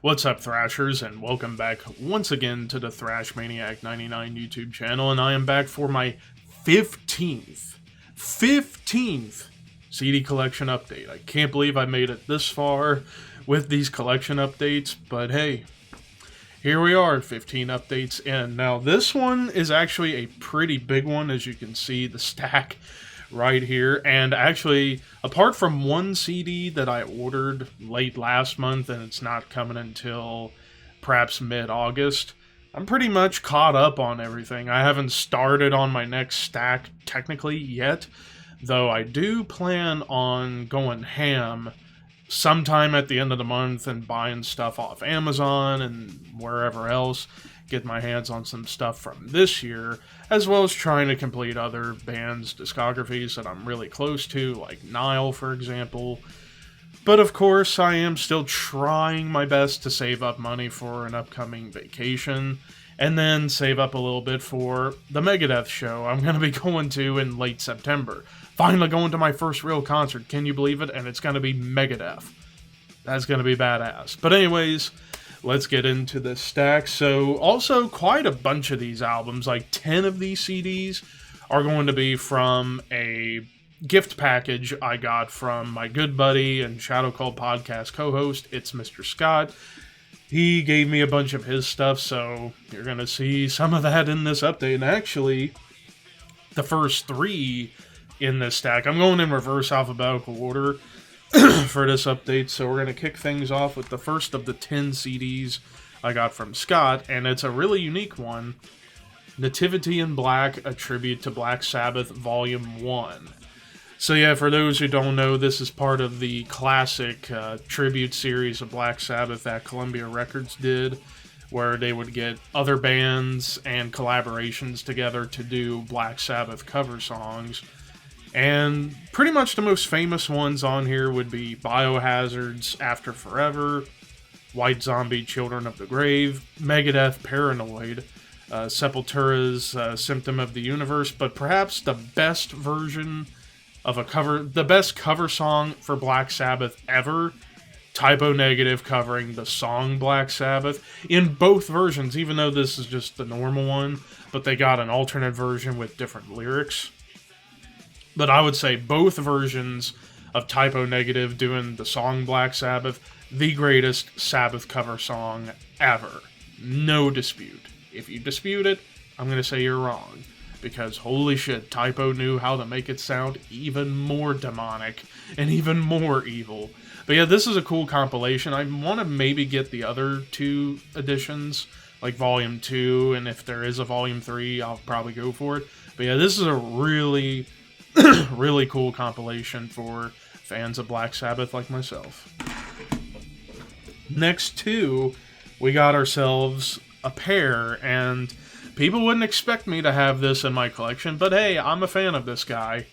What's up, Thrashers, and welcome back once again to the Thrash Maniac 99 YouTube channel, and I am back for my 15th CD collection update. I can't believe I made it this far with these collection updates, but hey, here we are, 15 updates in. Now, this one is actually a pretty big one, as you can see, the stack right here. And actually, apart from one CD that I ordered late last month, and it's not coming until perhaps mid-August, I'm pretty much caught up on everything. I haven't started on my next stack technically yet, though I do plan on going ham sometime at the end of the month and buying stuff off Amazon and wherever else, get my hands on some stuff from this year, as well as trying to complete other bands' discographies that I'm really close to, like Nile, for example. But of course, I am still trying my best to save up money for an upcoming vacation, and then save up a little bit for the Megadeth show I'm going to be going to in late September. Finally going to my first real concert, can you believe it? And it's going to be Megadeth. That's going to be badass. But anyways, let's get into this stack. So, also quite a bunch of these albums, like 10 of these CDs, are going to be from a gift package I got from my good buddy and Shadow Call podcast co-host, It's Mr. Scott. He gave me a bunch of his stuff, so you're going to see some of that in this update. And actually, the first three in this stack, I'm going in reverse alphabetical order for this update, so we're going to kick things off with the first of the 10 CDs I got from Scott, and it's a really unique one, Nativity in Black, a tribute to Black Sabbath, Volume 1. So yeah, for those who don't know, this is part of the classic tribute series of Black Sabbath that Columbia Records did, where they would get other bands and collaborations together to do Black Sabbath cover songs. And pretty much the most famous ones on here would be Biohazard's After Forever, White Zombie, Children of the Grave, Megadeth, Paranoid, Sepultura's Symptom of the Universe, but perhaps the best version of the best cover song for Black Sabbath ever, Typo Negative covering the song Black Sabbath, in both versions, even though this is just the normal one, but they got an alternate version with different lyrics. But I would say both versions of Typo Negative doing the song Black Sabbath, the greatest Sabbath cover song ever. No dispute. If you dispute it, I'm going to say you're wrong. Because holy shit, Typo knew how to make it sound even more demonic and even more evil. But yeah, this is a cool compilation. I want to maybe get the other two editions, like Volume 2, and if there is a Volume 3, I'll probably go for it. But yeah, this is a really really cool compilation for fans of Black Sabbath like myself. Next two, we got ourselves a pair, and people wouldn't expect me to have this in my collection, but hey, I'm a fan of this guy.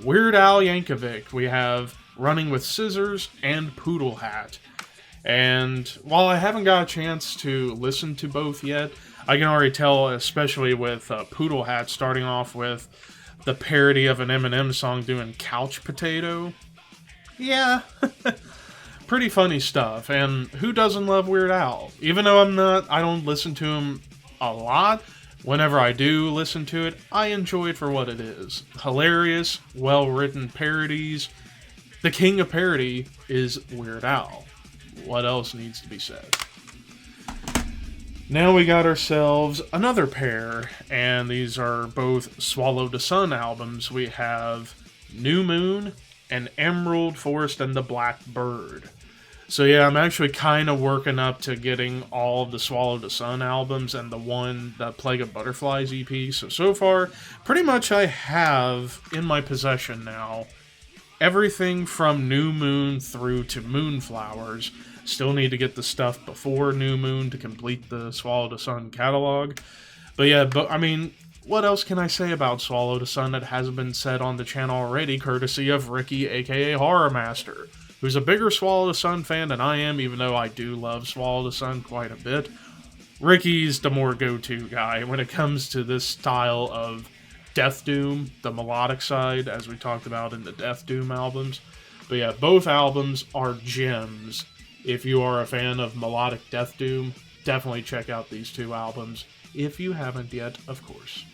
Weird Al Yankovic. We have Running with Scissors and Poodle Hat. And while I haven't got a chance to listen to both yet, I can already tell, especially with Poodle Hat starting off with the parody of an Eminem song doing Couch Potato. Yeah, pretty funny stuff. And who doesn't love Weird Al? Even though I don't listen to him a lot, whenever I do listen to it, I enjoy it for what it is. Hilarious, well-written parodies. The king of parody is Weird Al. What else needs to be said? Now we got ourselves another pair, and these are both Swallow the Sun albums. We have New Moon and Emerald Forest and the Black Bird. So yeah, I'm actually kind of working up to getting all of the Swallow the Sun albums and the Plague of Butterflies EP. So far, pretty much I have in my possession now everything from New Moon through to Moonflowers. Still need to get the stuff before New Moon to complete the Swallow the Sun catalog. But yeah, I mean, what else can I say about Swallow the Sun that hasn't been said on the channel already, courtesy of Ricky, a.k.a. Horror Master, who's a bigger Swallow the Sun fan than I am, even though I do love Swallow the Sun quite a bit. Ricky's the more go-to guy when it comes to this style of Death Doom, the melodic side, as we talked about in the Death Doom albums. But yeah, both albums are gems if you are a fan of melodic death doom, definitely check out these two albums, if you haven't yet, of course.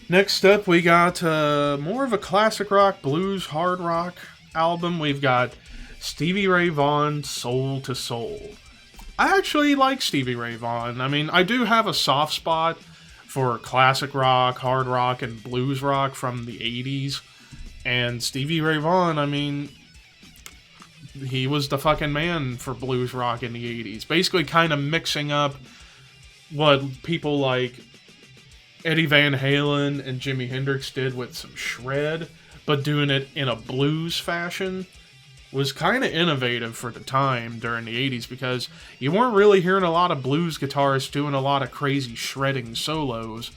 Next up, we got more of a classic rock, blues, hard rock album. We've got Stevie Ray Vaughan, Soul to Soul. I actually like Stevie Ray Vaughan. I mean, I do have a soft spot for classic rock, hard rock, and blues rock from the 80s. And Stevie Ray Vaughan, I mean, he was the fucking man for blues rock in the 80s. Basically kind of mixing up what people like Eddie Van Halen and Jimi Hendrix did with some shred, but doing it in a blues fashion was kind of innovative for the time during the 80s, because you weren't really hearing a lot of blues guitarists doing a lot of crazy shredding solos,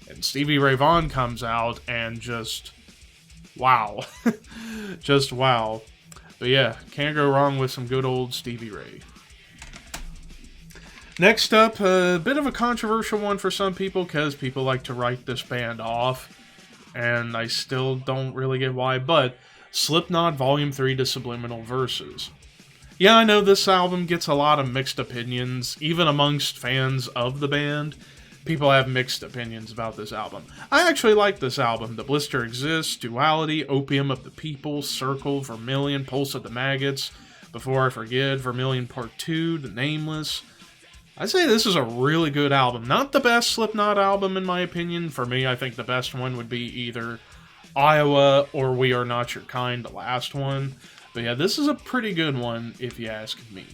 and Stevie Ray Vaughan comes out and just wow. Just wow. But yeah, can't go wrong with some good old Stevie Ray. Next up, a bit of a controversial one for some people, because people like to write this band off, and I still don't really get why, but Slipknot Volume 3 to Subliminal Verses. Yeah, I know this album gets a lot of mixed opinions, even amongst fans of the band. People have mixed opinions about this album. I actually like this album. The Blister Exists, Duality, Opium of the People, Circle, Vermilion, Pulse of the Maggots, Before I Forget, Vermilion Part 2, The Nameless. I'd say this is a really good album. Not the best Slipknot album in my opinion. For me, I think the best one would be either Iowa or We Are Not Your Kind, the last one. But yeah, this is a pretty good one if you ask me.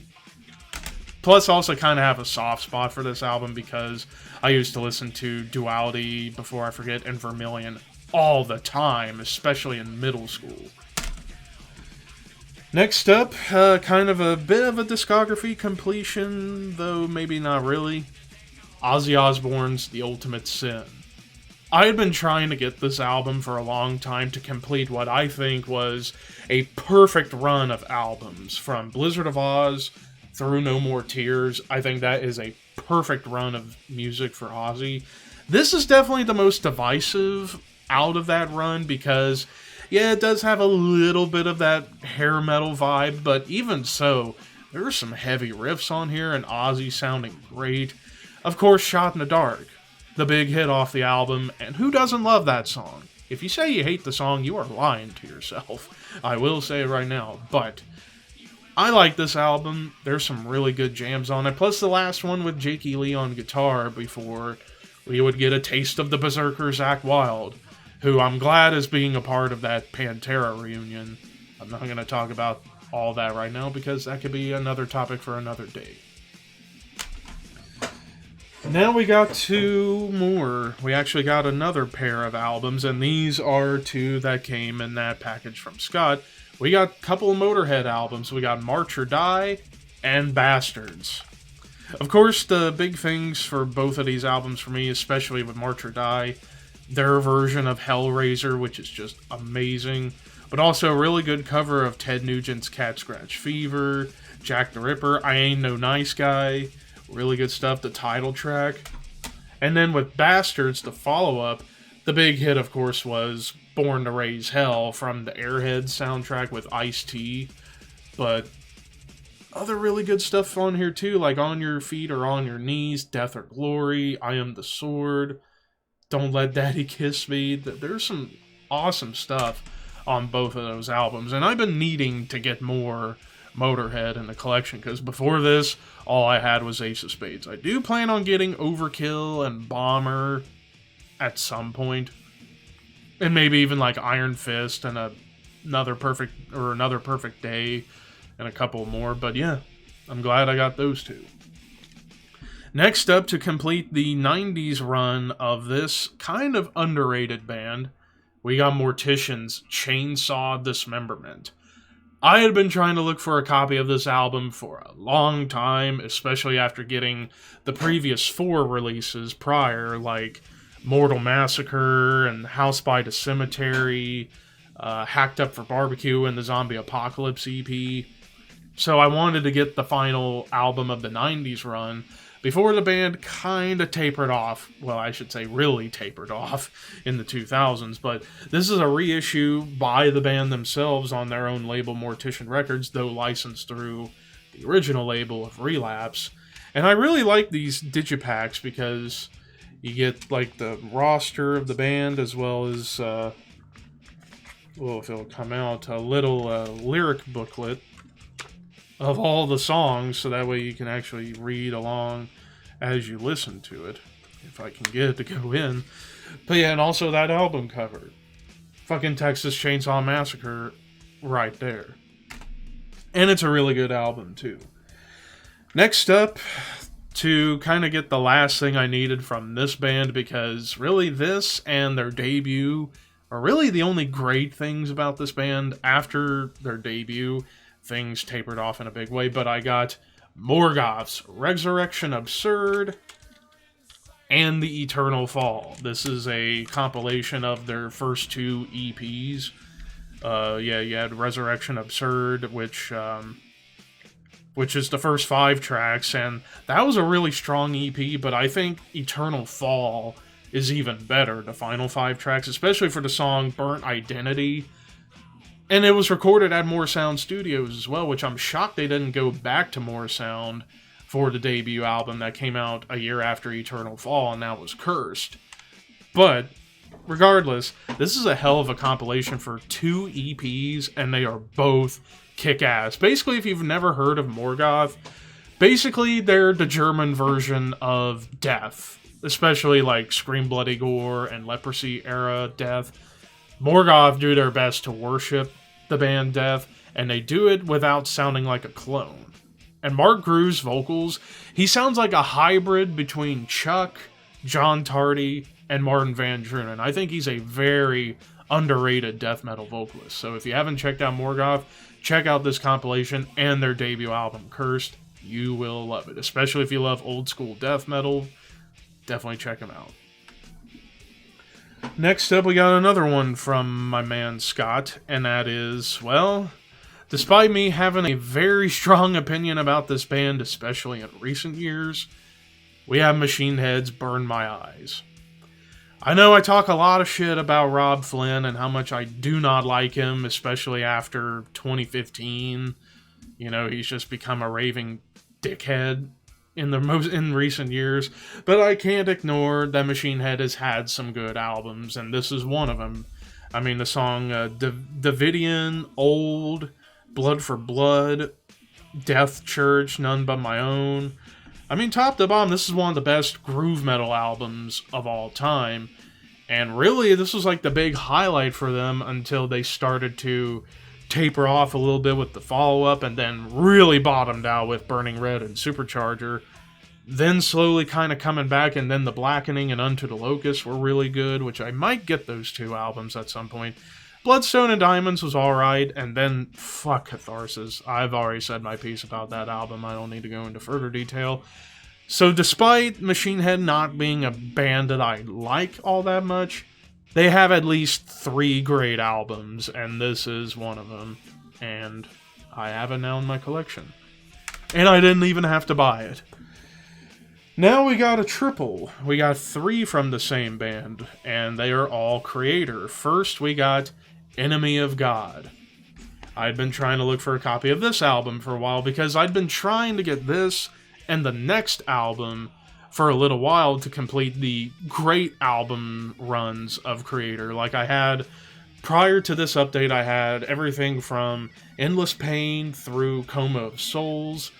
Plus, I also kind of have a soft spot for this album because I used to listen to Duality, Before I Forget, and Vermilion all the time, especially in middle school. Next up, kind of a bit of a discography completion, though maybe not really. Ozzy Osbourne's The Ultimate Sin. I had been trying to get this album for a long time to complete what I think was a perfect run of albums, from Blizzard of Oz through No More Tears. I think that is a perfect run of music for Ozzy. This is definitely the most divisive out of that run because, yeah, it does have a little bit of that hair metal vibe, but even so, there are some heavy riffs on here and Ozzy sounding great. Of course, Shot in the Dark, the big hit off the album, and who doesn't love that song? If you say you hate the song, you are lying to yourself. I will say it right now, but I like this album. There's some really good jams on it, plus the last one with Jakey Lee on guitar before we would get a taste of the Berserker Zakk Wylde, who I'm glad is being a part of that Pantera reunion. I'm not going to talk about all that right now because that could be another topic for another day. Now we got two more. We actually got another pair of albums, and these are two that came in that package from Scott. We got a couple of Motorhead albums. We got March or Die and Bastards. Of course, the big things for both of these albums for me, especially with March or Die, their version of Hellraiser, which is just amazing, but also a really good cover of Ted Nugent's Cat Scratch Fever, Jack the Ripper, I Ain't No Nice Guy, really good stuff, the title track. And then with Bastards, the follow-up, the big hit, of course, was Born to Raise Hell from the Airheads soundtrack with Ice-T, but other really good stuff on here too, like On Your Feet or On Your Knees, Death or Glory, I Am the Sword, Don't Let Daddy Kiss Me. There's some awesome stuff on both of those albums, and I've been needing to get more Motorhead in the collection, because before this, all I had was Ace of Spades. I do plan on getting Overkill and Bomber at some point, and maybe even like Iron Fist and another Perfect Day and a couple more, but yeah, I'm glad I got those two. Next up, to complete the 90s run of this kind of underrated band, we got Mortician's Chainsaw Dismemberment. I had been trying to look for a copy of this album for a long time, especially after getting the previous 4 releases prior, like Mortal Massacre and House by the Cemetery, Hacked Up for Barbecue, and the Zombie Apocalypse EP. So I wanted to get the final album of the 90s run, before the band kind of tapered off. Well, I should say really tapered off in the 2000s, but this is a reissue by the band themselves on their own label, Mortician Records, though licensed through the original label of Relapse. And I really like these digipacks because you get like the roster of the band as well as, well, if it'll come out, a little lyric booklet of all the songs, so that way you can actually read along as you listen to it, if I can get it to go in. But yeah, and also that album cover. Fucking Texas Chainsaw Massacre right there. And it's a really good album, too. Next up, to kind of get the last thing I needed from this band, because really this and their debut are really the only great things about this band. After their debut, things tapered off in a big way, but I got Morgoth's Resurrection Absurd and The Eternal Fall. This is a compilation of their first 2 EPs. You had Resurrection Absurd, which is the first 5 tracks, and that was a really strong EP, but I think Eternal Fall is even better, the final 5 tracks, especially for the song Burnt Identity. And it was recorded at More Sound Studios as well, which I'm shocked they didn't go back to More Sound for the debut album that came out a year after Eternal Fall, and that was Cursed. But regardless, this is a hell of a compilation for 2 EPs, and they are both kick-ass. Basically, if you've never heard of Morgoth, basically they're the German version of Death, especially like Scream Bloody Gore and Leprosy era Death. Morgoth do their best to worship the band Death, and they do it without sounding like a clone. And Mark Grew's vocals, he sounds like a hybrid between Chuck, John Tardy, and Martin Van Drunen. I think he's a very underrated death metal vocalist. So if you haven't checked out Morgoth, check out this compilation and their debut album, Cursed. You will love it, especially if you love old school death metal. Definitely check them out. Next up, we got another one from my man Scott, and that is, well, despite me having a very strong opinion about this band, especially in recent years, we have Machine Head's Burn My Eyes. I know I talk a lot of shit about Rob Flynn and how much I do not like him, especially after 2015. You know, he's just become a raving dickhead in recent years, but I can't ignore that Machine Head has had some good albums, and this is one of them. I mean, the song Davidian, Old, Blood for Blood, Death Church, None But My Own. I mean, top to bottom, this is one of the best groove metal albums of all time, and really, this was like the big highlight for them until they started to taper off a little bit with the follow-up, and then really bottomed out with Burning Red and Supercharger. Then slowly kind of coming back, and then The Blackening and Unto the Locust were really good, which I might get those 2 albums at some point. Bloodstone and Diamonds was alright, and then fuck Catharsis. I've already said my piece about that album, I don't need to go into further detail. So despite Machine Head not being a band that I like all that much, they have at least 3 great albums, and this is one of them. And I have it now in my collection. And I didn't even have to buy it. Now we got a triple. We got 3 from the same band, and they are all Creator. First, we got Enemy of God. I'd been trying to look for a copy of this album for a while, because I'd been trying to get this and the next album for a little while to complete the great album runs of Creator. Like I had, prior to this update, I had everything from Endless Pain through Coma of Souls.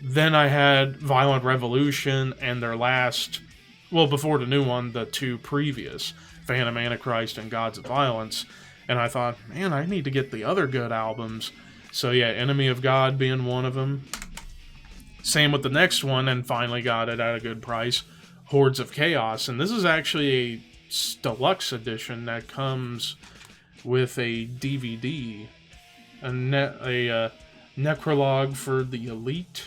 Then I had Violent Revolution and their last, well, before the new one, the 2 previous, Phantom Antichrist and Gods of Violence. And I thought, man, I need to get the other good albums. So yeah, Enemy of God being one of them. Same with the next one, and finally got it at a good price, Hordes of Chaos. And this is actually a deluxe edition that comes with a DVD, a necrologue for the Elite.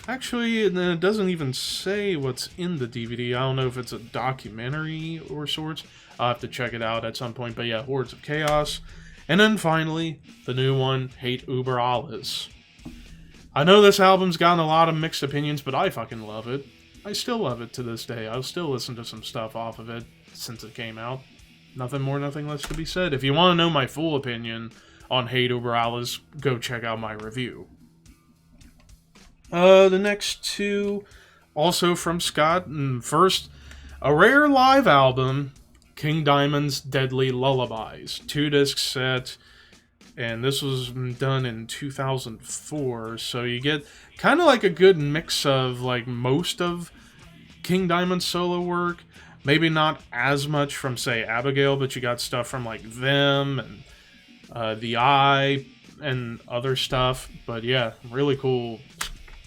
Actually, and then it doesn't even say what's in the DVD. I don't know if it's a documentary or sorts. I'll have to check it out at some point. But yeah, Hordes of Chaos. And then finally, the new one, Hate Uber Alles. I know this album's gotten a lot of mixed opinions, but I fucking love it. I still love it to this day. I'll still listen to some stuff off of it since it came out. Nothing more, nothing less to be said. If you want to know my full opinion on Hate Over Alice, go check out my review. The next two, also from Scott. First, a rare live album, King Diamond's Deadly Lullabies. 2-disc set, and this was done in 2004, so you get kind of like a good mix of like most of King Diamond's solo work. Maybe not as much from, say, Abigail, but you got stuff from like Them and The Eye and other stuff. But yeah, really cool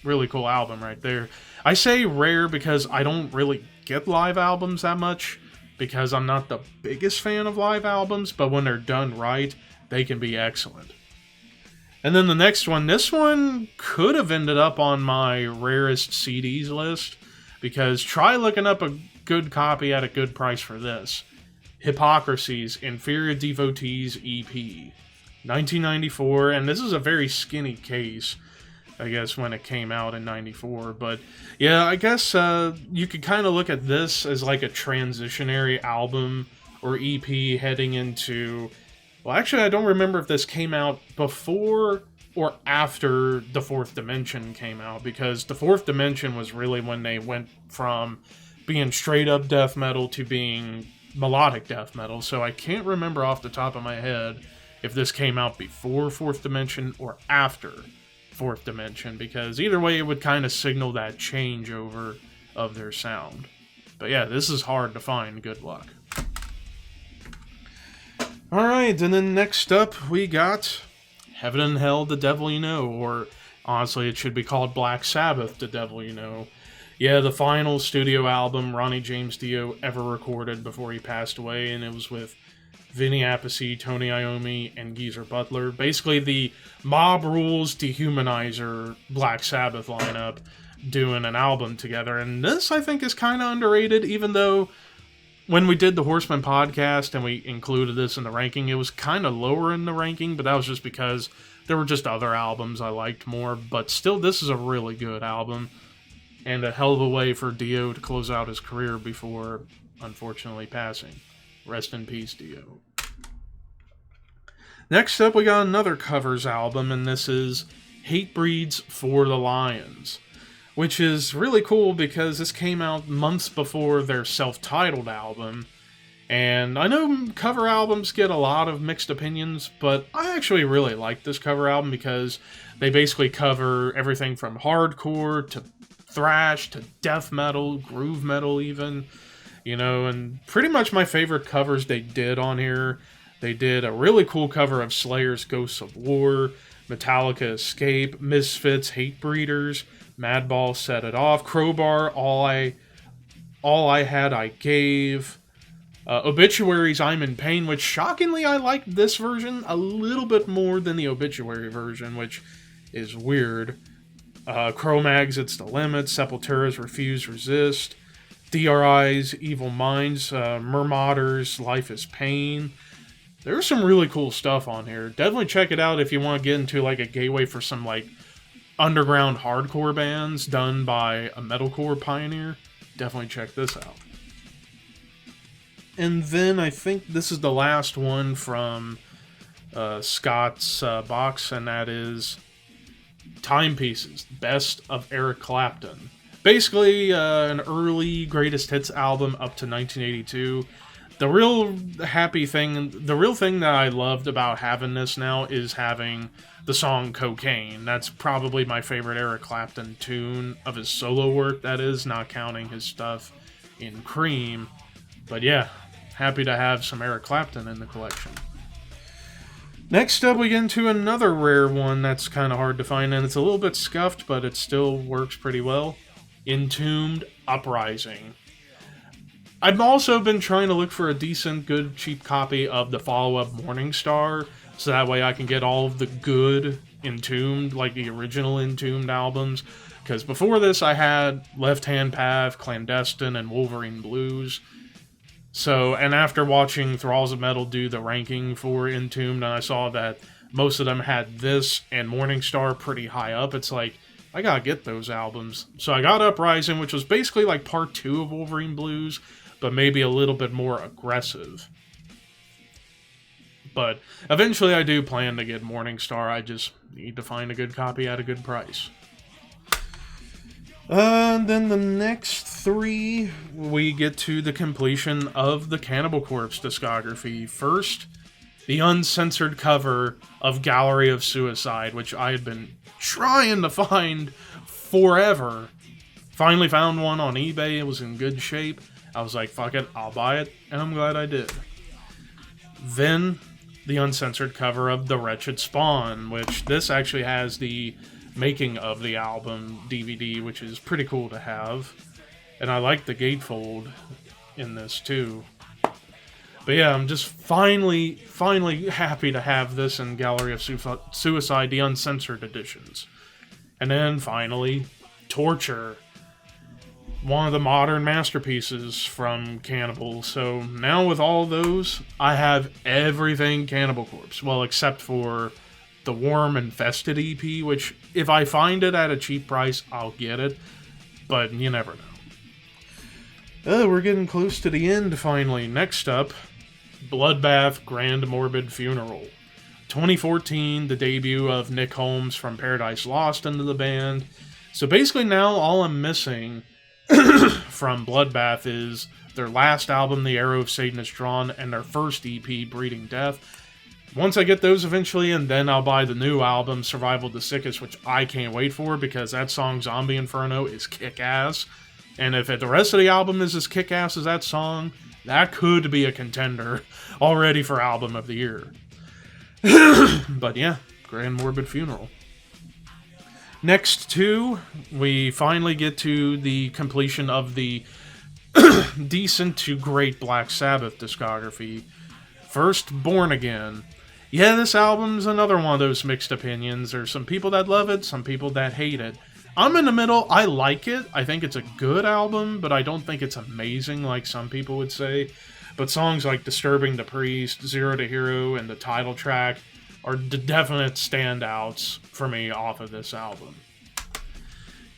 album right there. I say rare because I don't really get live albums that much, because I'm not the biggest fan of live albums, but when they're done right, they can be excellent. And then the next one, this one could have ended up on my rarest CDs list, because try looking up a good copy at a good price for this. Hypocrisy's Inferior Devotees EP, 1994, and this is a very skinny case, I guess, when it came out in 94. But yeah, I guess you could kind of look at this as like a transitionary album or EP heading into... Well, actually, I don't remember if this came out before or after The Fourth Dimension came out, because The Fourth Dimension was really when they went from being straight up death metal to being melodic death metal. So I can't remember off the top of my head if this came out before Fourth Dimension or after Fourth Dimension, because either way it would kind of signal that changeover of their sound. But yeah, this is hard to find. Good luck. Alright, and then next up we got Heaven and Hell, The Devil You Know, or honestly it should be called Black Sabbath, The Devil You Know. Yeah, the final studio album Ronnie James Dio ever recorded before he passed away, and it was with Vinny Appice, Tony Iommi, and Geezer Butler. Basically the Mob Rules Dehumanizer Black Sabbath lineup doing an album together, and this I think is kind of underrated, even though when we did the Horseman podcast and we included this in the ranking, it was kind of lower in the ranking, but that was just because there were just other albums I liked more. But still, this is a really good album, and a hell of a way for Dio to close out his career before, unfortunately, passing. Rest in peace, Dio. Next up, we got another covers album, and this is Hatebreed's For the Lions, which is really cool because this came out months before their self-titled album. And I know cover albums get a lot of mixed opinions, but I actually really like this cover album because they basically cover everything from hardcore to thrash to death metal, groove metal even, you know, and pretty much my favorite covers they did on here. They did a really cool cover of Slayer's Ghosts of War, Metallica Escape, Misfits, Hatebreeders, Madball Set It Off, Crowbar, All I Had I Gave, Obituaries I'm in Pain, which shockingly I like this version a little bit more than the Obituary version, which is weird. Cro-Mags It's the Limit, Sepultura's Refuse Resist, DRI's Evil Minds, Murmotter's Life is Pain. There's some really cool stuff on here. Definitely check it out if you want to get into like a gateway for some like underground hardcore bands done by a metalcore pioneer. Definitely check this out. And then I think this is the last one from Scott's box, and that is Timepieces, Best of Eric Clapton. Basically an early greatest hits album up to 1982. The real thing that I loved about having this now is having the song Cocaine. That's probably my favorite Eric Clapton tune of his solo work, that is, not counting his stuff in Cream. But yeah, happy to have some Eric Clapton in the collection. Next up, we get into another rare one that's kind of hard to find, and it's a little bit scuffed, but it still works pretty well. Entombed Uprising. I've also been trying to look for a decent, good, cheap copy of the follow-up Morningstar, so that way I can get all of the good Entombed, like the original Entombed albums, because before this I had Left Hand Path, Clandestine, and Wolverine Blues. So, and after watching Thralls of Metal do the ranking for Entombed, and I saw that most of them had this and Morningstar pretty high up. It's like, I gotta get those albums. So I got Uprising, which was basically like part 2 of Wolverine Blues, but maybe a little bit more aggressive. But eventually I do plan to get Morningstar. I just need to find a good copy at a good price. Then the next 3, we get to the completion of the Cannibal Corpse discography. First, the uncensored cover of Gallery of Suicide, which I had been trying to find forever. Finally found one on eBay. It was in good shape. I was like, fuck it, I'll buy it, and I'm glad I did. Then, the uncensored cover of The Wretched Spawn, which this actually has the making of the album DVD, which is pretty cool to have. And I like the gatefold in this too. But yeah, I'm just finally happy to have this in Gallery of Suicide, the uncensored editions. And then finally, Torture. One of the modern masterpieces from Cannibal. So now with all those, I have everything Cannibal Corpse. Well, except for the Worm Infested EP, which if I find it at a cheap price, I'll get it. But you never know. We're getting close to the end finally. Next up, Bloodbath Grand Morbid Funeral. 2014, the debut of Nick Holmes from Paradise Lost into the band. So basically now all I'm missing from Bloodbath is their last album, The Arrow of Satan is Drawn, and their first EP, Breeding Death. Once I get those eventually, and then I'll buy the new album, Survival of the Sickest, which I can't wait for, because that song, Zombie Inferno, is kick-ass. And if the rest of the album is as kick-ass as that song, that could be a contender already for Album of the Year. But yeah, Grand Morbid Funeral. Next 2, we finally get to the completion of the decent to great Black Sabbath discography. First, Born Again. Yeah, this album's another one of those mixed opinions. There's some people that love it, some people that hate it. I'm in the middle. I like it. I think it's a good album, but I don't think it's amazing like some people would say. But songs like Disturbing the Priest, Zero to Hero, and the title track are the definite standouts for me off of this album.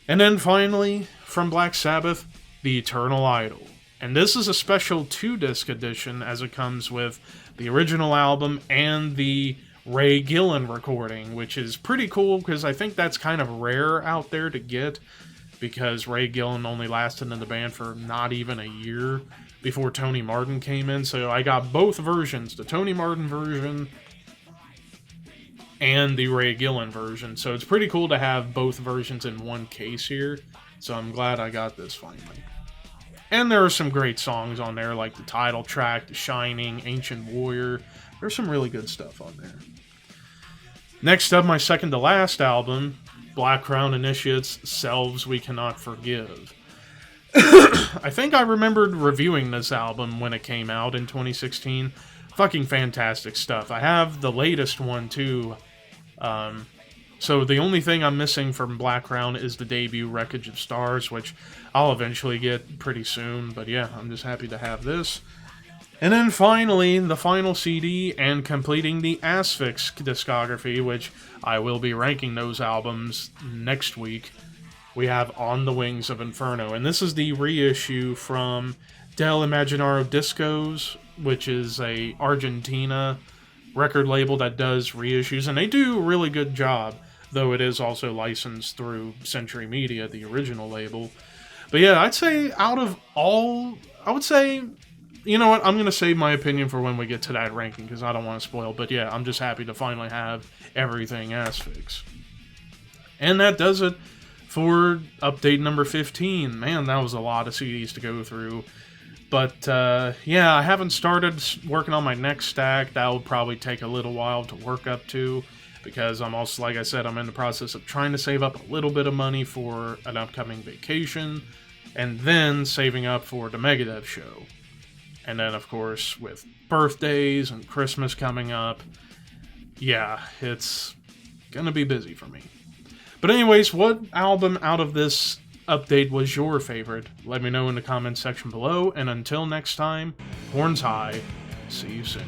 And then finally, from Black Sabbath, The Eternal Idol. And this is a special 2-disc edition, as it comes with the original album and the Ray Gillen recording, which is pretty cool because I think that's kind of rare out there to get, because Ray Gillen only lasted in the band for not even a year before Tony Martin came in. So I got both versions, the Tony Martin version and the Ray Gillen version. So it's pretty cool to have both versions in one case here. So I'm glad I got this finally. And there are some great songs on there, like the title track, The Shining, Ancient Warrior. There's some really good stuff on there. Next up, my second to last album, Black Crown Initiates, Selves We Cannot Forgive. I think I remembered reviewing this album when it came out in 2016. Fucking fantastic stuff. I have the latest one too. So the only thing I'm missing from Black Crown is the debut Wreckage of Stars, which I'll eventually get pretty soon. But yeah, I'm just happy to have this. And then finally, the final CD and completing the Asphyx discography, which I will be ranking those albums next week. We have On the Wings of Inferno. And this is the reissue from Del Imaginaro Discos, which is a Argentina record label that does reissues. And they do a really good job, though it is also licensed through Century Media, the original label. But yeah, I'd say out of all, I would say, you know what, I'm going to save my opinion for when we get to that ranking, because I don't want to spoil. But yeah, I'm just happy to finally have everything Asphyx. And that does it for update number 15. Man, that was a lot of CDs to go through. But yeah, I haven't started working on my next stack. That will probably take a little while to work up to, because I'm also, like I said, I'm in the process of trying to save up a little bit of money for an upcoming vacation, and then saving up for the Megadeth show. And then, of course, with birthdays and Christmas coming up, yeah, it's gonna be busy for me. But anyways, what album out of this update was your favorite? Let me know in the comments section below, and until next time, horns high, see you soon.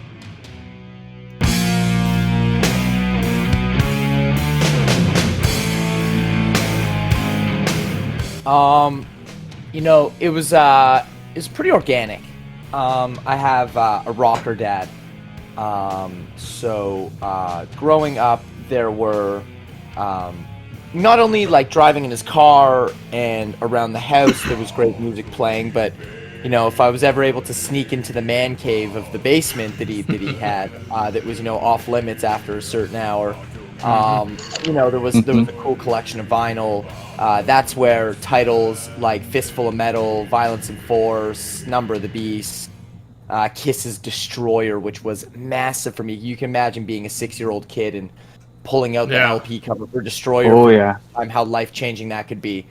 You know, it was pretty organic. I have a rocker dad. Growing up, there were not only like driving in his car and around the house, there was great music playing, but you know, if I was ever able to sneak into the man cave of the basement that he had, that was, you know, off limits after a certain hour, you know, there was a cool collection of vinyl. That's where titles like Fistful of Metal, Violence and Force, Number of the Beast, Kiss's Destroyer, which was massive for me. You can imagine being a 6-year-old kid and pulling out the Yeah. LP cover for Destroyer Oh for yeah. how life changing that could be.